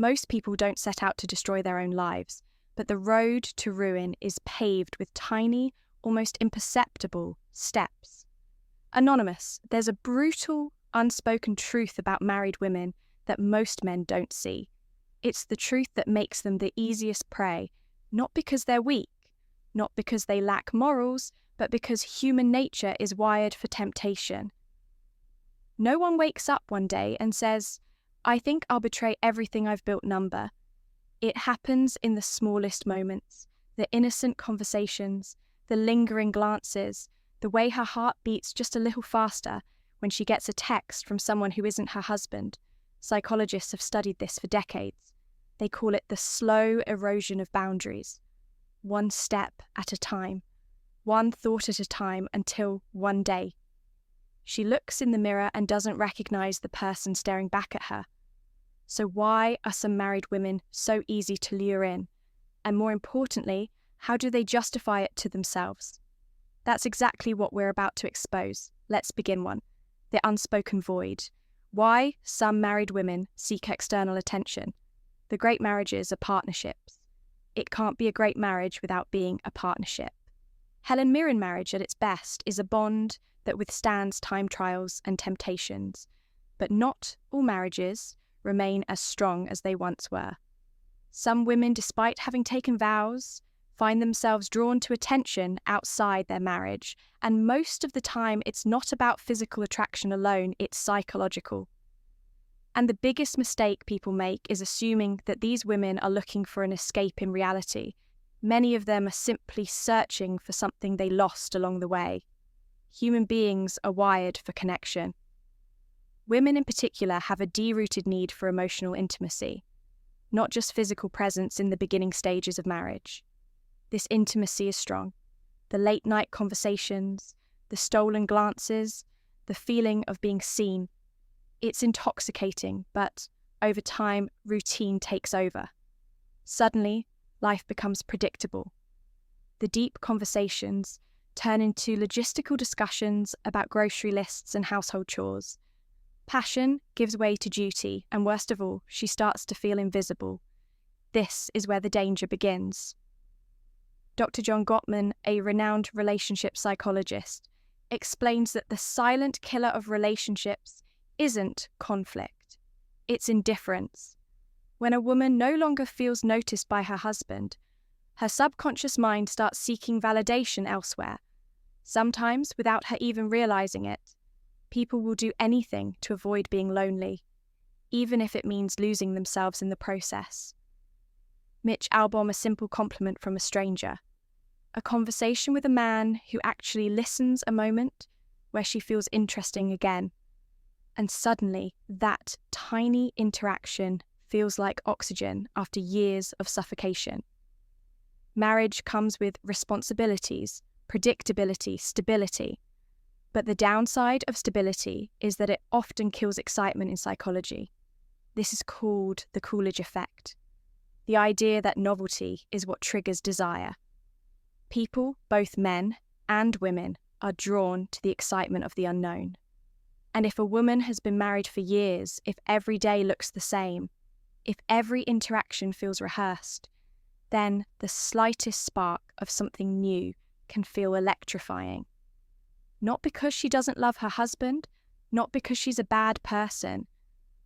Most people don't set out to destroy their own lives, but the road to ruin is paved with tiny, almost imperceptible steps. Anonymous, there's a brutal, unspoken truth about married women that most men don't see. It's the truth that makes them the easiest prey, not because they're weak, not because they lack morals, but because human nature is wired for temptation. No one wakes up one day and says, "I think I'll betray everything I've built number." It happens in the smallest moments, the innocent conversations, the lingering glances, the way her heart beats just a little faster when she gets a text from someone who isn't her husband. Psychologists have studied this for decades. They call it the slow erosion of boundaries. One step at a time, one thought at a time, until one day she looks in the mirror and doesn't recognize the person staring back at her. So why are some married women so easy to lure in? And more importantly, how do they justify it to themselves? That's exactly what we're about to expose. Let's begin one. The unspoken void. Why some married women seek external attention. The great marriages are partnerships. It can't be a great marriage without being a partnership. Helen Mirren marriage at its best is a bond that withstands time trials and temptations. But not all marriages remain as strong as they once were. Some women, despite having taken vows, find themselves drawn to attention outside their marriage, and most of the time it's not about physical attraction alone, it's psychological. And the biggest mistake people make is assuming that these women are looking for an escape in reality. Many of them are simply searching for something they lost along the way. Human beings are wired for connection. Women in particular have a deep-rooted need for emotional intimacy, not just physical presence in the beginning stages of marriage. This intimacy is strong. The late-night conversations, the stolen glances, the feeling of being seen. It's intoxicating, but over time, routine takes over. Suddenly, life becomes predictable. The deep conversations turn into logistical discussions about grocery lists and household chores. Passion gives way to duty, and worst of all, she starts to feel invisible. This is where the danger begins. Dr. John Gottman, a renowned relationship psychologist, explains that the silent killer of relationships isn't conflict, it's indifference. When a woman no longer feels noticed by her husband, her subconscious mind starts seeking validation elsewhere. Sometimes, without her even realizing it, people will do anything to avoid being lonely, even if it means losing themselves in the process. Mitch Albom, a simple compliment from a stranger. A conversation with a man who actually listens a moment where she feels interesting again. And suddenly, that tiny interaction feels like oxygen after years of suffocation. Marriage comes with responsibilities, predictability, stability. But the downside of stability is that it often kills excitement in psychology. This is called the Coolidge effect. The idea that novelty is what triggers desire. People, both men and women, are drawn to the excitement of the unknown. And if a woman has been married for years, if every day looks the same, if every interaction feels rehearsed, then the slightest spark of something new can feel electrifying. Not because she doesn't love her husband, not because she's a bad person,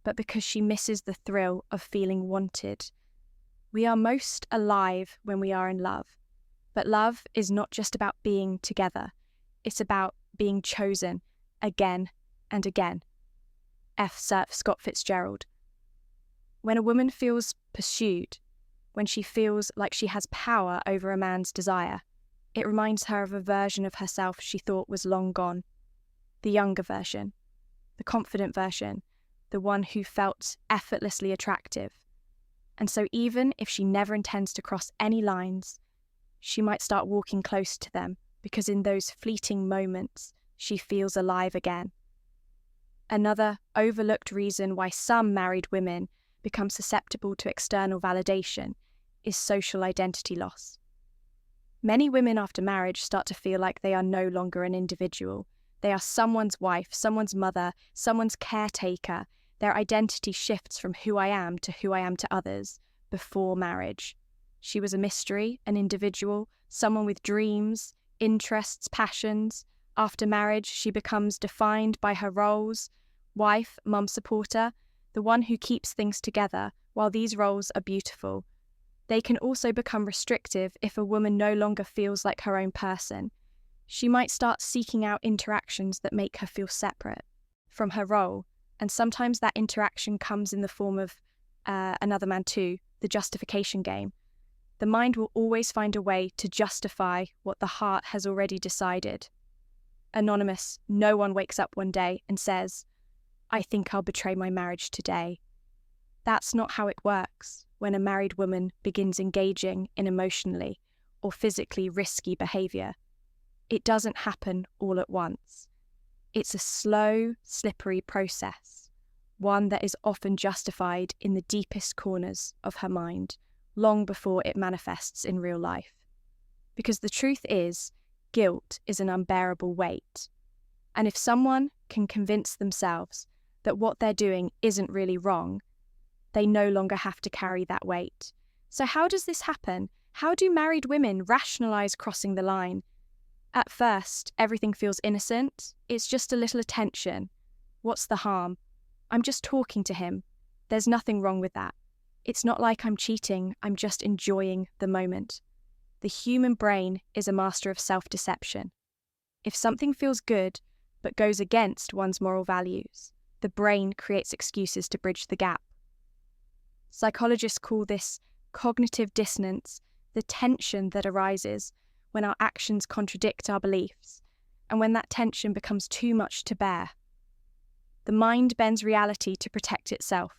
but because she misses the thrill of feeling wanted. We are most alive when we are in love. But love is not just about being together. It's about being chosen again and again. F. Scott Fitzgerald. When a woman feels pursued, when she feels like she has power over a man's desire, it reminds her of a version of herself she thought was long gone. The younger version, the confident version, the one who felt effortlessly attractive. And so even if she never intends to cross any lines, she might start walking close to them, because in those fleeting moments, she feels alive again. Another overlooked reason why some married women become susceptible to external validation is social identity loss. Many women after marriage start to feel like they are no longer an individual. They are someone's wife, someone's mother, someone's caretaker. Their identity shifts from who I am to who I am to others before marriage. She was a mystery, an individual, someone with dreams, interests, passions. After marriage, she becomes defined by her roles: wife, mum supporter, the one who keeps things together. While these roles are beautiful, they can also become restrictive if a woman no longer feels like her own person. She might start seeking out interactions that make her feel separate from her role, and sometimes that interaction comes in the form of another man too, the justification game. The mind will always find a way to justify what the heart has already decided. Anonymous, no one wakes up one day and says, "I think I'll betray my marriage today." That's not how it works when a married woman begins engaging in emotionally or physically risky behaviour. It doesn't happen all at once. It's a slow, slippery process, one that is often justified in the deepest corners of her mind, long before it manifests in real life. Because the truth is, guilt is an unbearable weight. And if someone can convince themselves that what they're doing isn't really wrong, they no longer have to carry that weight. So how does this happen? How do married women rationalise crossing the line? At first, everything feels innocent. It's just a little attention. What's the harm? I'm just talking to him. There's nothing wrong with that. It's not like I'm cheating, I'm just enjoying the moment. The human brain is a master of self-deception. If something feels good but goes against one's moral values, the brain creates excuses to bridge the gap. Psychologists call this cognitive dissonance, the tension that arises when our actions contradict our beliefs, and when that tension becomes too much to bear. The mind bends reality to protect itself.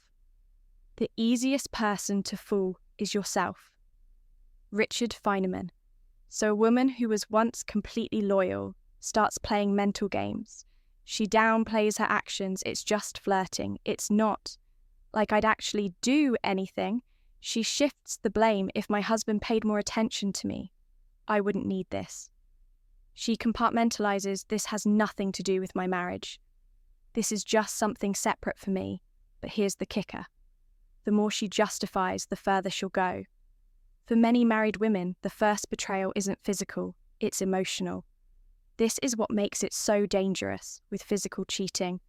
The easiest person to fool is yourself. Richard Feynman. So a woman who was once completely loyal starts playing mental games. She downplays her actions. It's just flirting. It's not like I'd actually do anything. She shifts the blame. If my husband paid more attention to me, I wouldn't need this. She compartmentalizes. This has nothing to do with my marriage. This is just something separate for me. But here's the kicker. The more she justifies, the further she'll go. For many married women, the first betrayal isn't physical, it's emotional. This is what makes it so dangerous with physical cheating.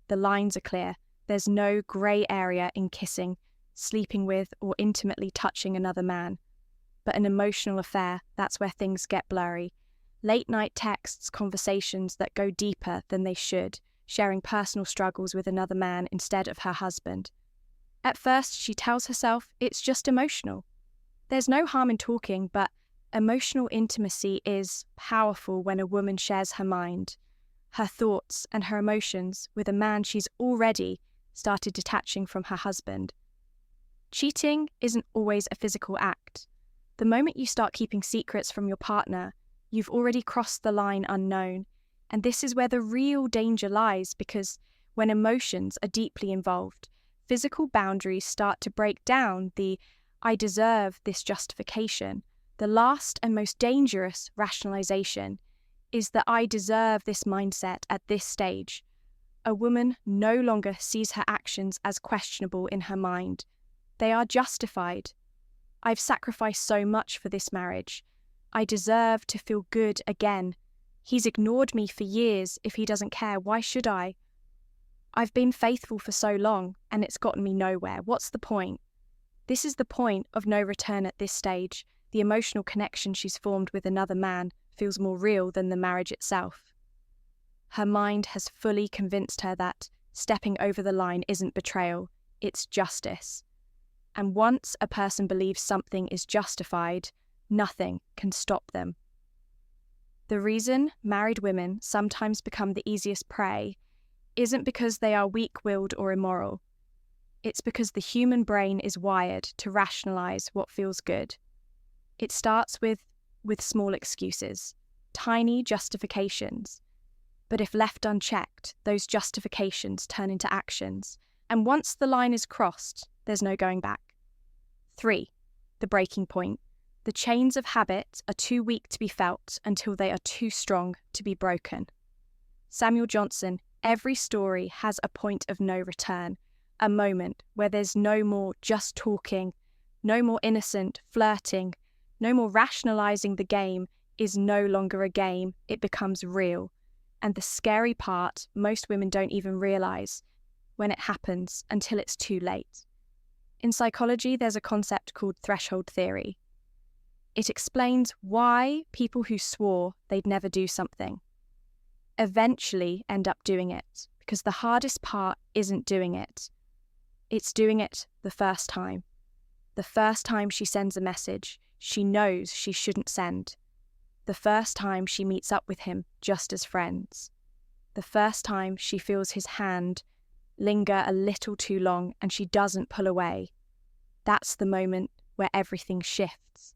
The lines are clear. There's no grey area in kissing, sleeping with, or intimately touching another man. But an emotional affair, that's where things get blurry. Late-night texts, conversations that go deeper than they should, sharing personal struggles with another man instead of her husband. At first, she tells herself it's just emotional. There's no harm in talking, but emotional intimacy is powerful when a woman shares her mind, her thoughts and her emotions with a man she's already started detaching from her husband. Cheating isn't always a physical act. The moment you start keeping secrets from your partner, you've already crossed the line unknown. And this is where the real danger lies, because when emotions are deeply involved, physical boundaries start to break down. The "I deserve this" justification. The last and most dangerous rationalization is the "I deserve this" mindset at this stage. A woman no longer sees her actions as questionable in her mind. They are justified. I've sacrificed so much for this marriage. I deserve to feel good again. He's ignored me for years. If he doesn't care, why should I? I've been faithful for so long, and it's gotten me nowhere. What's the point? This is the point of no return at this stage. The emotional connection she's formed with another man feels more real than the marriage itself. Her mind has fully convinced her that stepping over the line isn't betrayal, it's justice. And once a person believes something is justified, nothing can stop them. The reason married women sometimes become the easiest prey isn't because they are weak-willed or immoral. It's because the human brain is wired to rationalize what feels good. It starts with small excuses, tiny justifications. But if left unchecked, those justifications turn into actions. And once the line is crossed, there's no going back. 3. The breaking point. The chains of habit are too weak to be felt until they are too strong to be broken. Samuel Johnson, every story has a point of no return. a moment where there's no more just talking, no more innocent flirting, no more rationalizing the game is no longer a game, it becomes real. And the scary part, most women don't even realize when it happens until it's too late. In psychology, there's a concept called threshold theory. It explains why people who swore they'd never do something eventually end up doing it, because the hardest part isn't doing it. It's doing it the first time. The first time she sends a message she knows she shouldn't send. The first time she meets up with him just as friends. The first time she feels his hand linger a little too long and she doesn't pull away. That's the moment where everything shifts.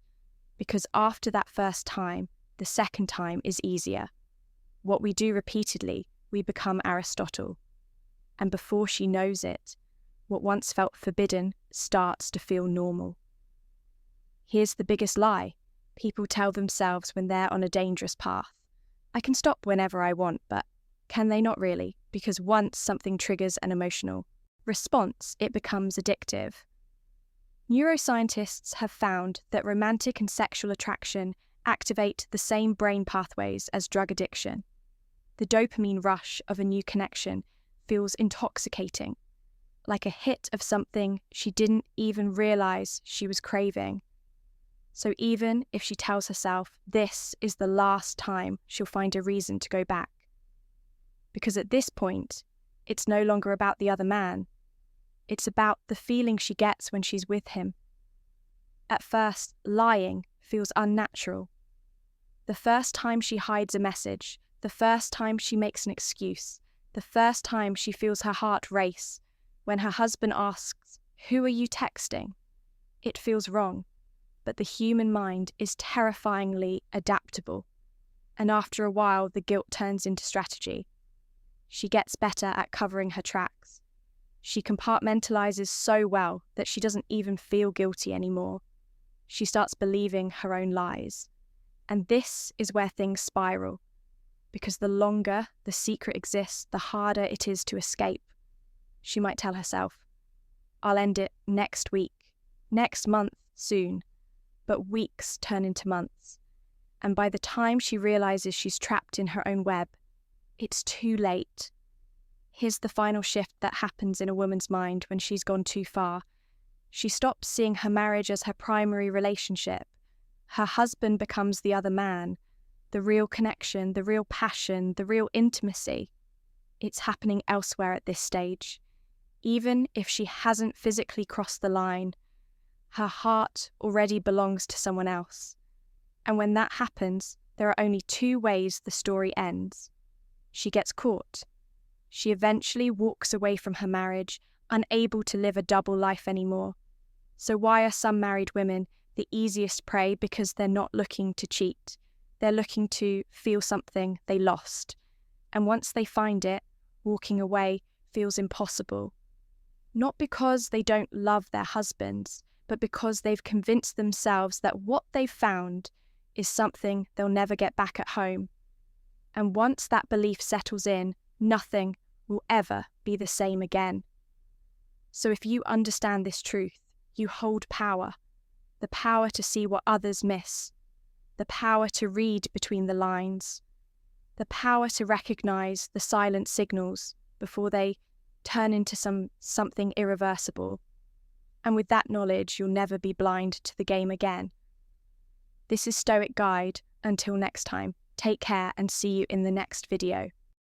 Because after that first time, the second time is easier. What we do repeatedly, we become Aristotle. And before she knows it, what once felt forbidden starts to feel normal. Here's the biggest lie people tell themselves when they're on a dangerous path. I can stop whenever I want, but can they not really? Because once something triggers an emotional response, it becomes addictive. Neuroscientists have found that romantic and sexual attraction activate the same brain pathways as drug addiction. The dopamine rush of a new connection feels intoxicating, like a hit of something she didn't even realize she was craving. So even if she tells herself this is the last time she'll find a reason to go back. Because at this point, it's no longer about the other man. It's about the feeling she gets when she's with him. At first, lying feels unnatural. The first time she hides a message, the first time she makes an excuse, the first time she feels her heart race, when her husband asks, "Who are you texting?" It feels wrong, but the human mind is terrifyingly adaptable, and after a while the guilt turns into strategy. She gets better at covering her tracks. She compartmentalizes so well that she doesn't even feel guilty anymore. She starts believing her own lies. And this is where things spiral, because the longer the secret exists, the harder it is to escape. She might tell herself, "I'll end it next week, next month, soon." But weeks turn into months. And by the time she realizes she's trapped in her own web, it's too late. Here's the final shift that happens in a woman's mind when she's gone too far. She stops seeing her marriage as her primary relationship. Her husband becomes the other man, the real connection, the real passion, the real intimacy. It's happening elsewhere at this stage. Even if she hasn't physically crossed the line, her heart already belongs to someone else. And when that happens, there are only two ways the story ends. She gets caught. She eventually walks away from her marriage, unable to live a double life anymore. So why are some married women the easiest prey? Because they're not looking to cheat. They're looking to feel something they lost. And once they find it, walking away feels impossible. Not because they don't love their husbands, but because they've convinced themselves that what they've found is something they'll never get back at home. And once that belief settles in, nothing will ever be the same again. So if you understand this truth, you hold power, the power to see what others miss, the power to read between the lines, the power to recognize the silent signals before they turn into something irreversible. And with that knowledge, you'll never be blind to the game again. This is Stoic Guide. Until next time, take care and see you in the next video.